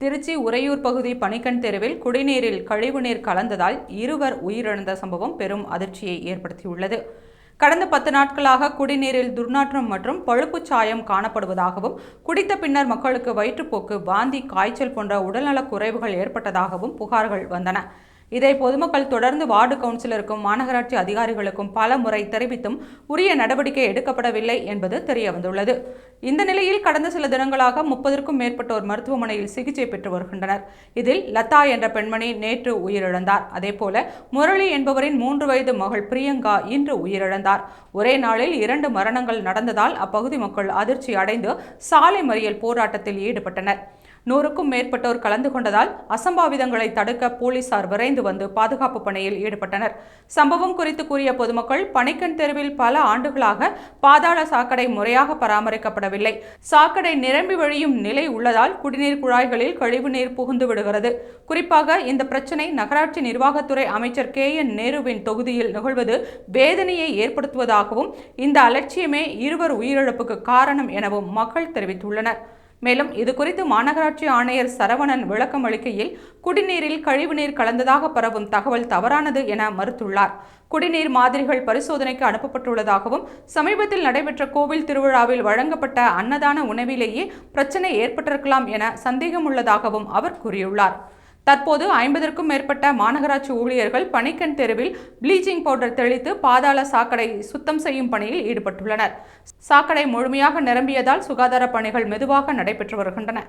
திருச்சி உறையூர் பகுதி பணிக்கண் தெருவில் குடிநீரில் கழிவுநீர் கலந்ததால் இருவர் உயிரிழந்த சம்பவம் பெரும் அதிர்ச்சியை ஏற்படுத்தியுள்ளது. கடந்த 10 நாட்களாக குடிநீரில் துர்நாற்றம் மற்றும் பழுப்புச் சாயம் காணப்படுவதாகவும், குடித்த பின்னர் மக்களுக்கு வயிற்றுப்போக்கு, வாந்தி, காய்ச்சல் போன்ற உடல்நலக் குறைவுகள் ஏற்பட்டதாகவும் புகார்கள் வந்தன. இதை பொதுமக்கள் தொடர்ந்து வார்டு கவுன்சிலருக்கும் மாநகராட்சி அதிகாரிகளுக்கும் பல முறை தெரிவித்தும் உரிய நடவடிக்கை எடுக்கப்படவில்லை என்பது தெரியவந்துள்ளது. இந்த நிலையில் கடந்த சில தினங்களாக 30க்கும் மேற்பட்டோர் மருத்துவமனையில் சிகிச்சை பெற்று வருகின்றனர். இதில் லதா என்ற பெண்மணி நேற்று உயிரிழந்தார். அதேபோல முரளி என்பவரின் 3 வயது மகள் பிரியங்கா இன்று உயிரிழந்தார். ஒரே நாளில் 2 மரணங்கள் நடந்ததால் அப்பகுதி மக்கள் அதிர்ச்சி அடைந்து சாலை மறியல் போராட்டத்தில் ஈடுபட்டனர். 100க்கும் மேற்பட்டோர் கலந்து கொண்டதால் அசம்பாவிதங்களை தடுக்க போலீசார் விரைந்து வந்து பாதுகாப்பு பணியில் ஈடுபட்டனர். சம்பவம் குறித்து கூறிய பொதுமக்கள், பணிக்கண் தெருவில் பல ஆண்டுகளாக பாதாள சாக்கடை முறையாக பராமரிக்கப்படவில்லை. சாக்கடை நிரம்பி வழியும் நிலை உள்ளதால் குடிநீர் குழாய்களில் கழிவுநீர் புகுந்து விடுகிறது. குறிப்பாக இந்த பிரச்சினை நகராட்சி நிர்வாகத்துறை அமைச்சர் KN நேருவின் தொகுதியில் நிகழ்வது வேதனையை ஏற்படுத்துவதாகவும், இந்த அலட்சியமே இருவர் உயிரிழப்புக்கு காரணம் எனவும் மக்கள் தெரிவித்துள்ளனர். மேலும் இதுகுறித்து மாநகராட்சி ஆணையர் சரவணன் விளக்கம் அளிக்கையில், குடிநீரில் கழிவுநீர் கலந்ததாக பரவும் தகவல் தவறானது என மறுத்துள்ளார். குடிநீர் மாதிரிகள் பரிசோதனைக்கு அனுப்பப்பட்டுள்ளதாகவும், சமீபத்தில் நடைபெற்ற கோவில் திருவிழாவில் வழங்கப்பட்ட அன்னதான உணவிலேயே பிரச்சனை ஏற்பட்டிருக்கலாம் என சந்தேகமுள்ளதாகவும் அவர் கூறியுள்ளார். தற்போது 50க்கும் மேற்பட்ட மாநகராட்சி ஊழியர்கள் பணிக்கண் தெருவில் ப்ளீச்சிங் பவுடர் தெளித்து பாதாள சாக்கடை சுத்தம் செய்யும் பணியில் ஈடுபட்டுள்ளனர். சாக்கடை முழுமையாக நிரம்பியதால் சுகாதார பணிகள் மெதுவாக நடைபெற்று வருகின்றன.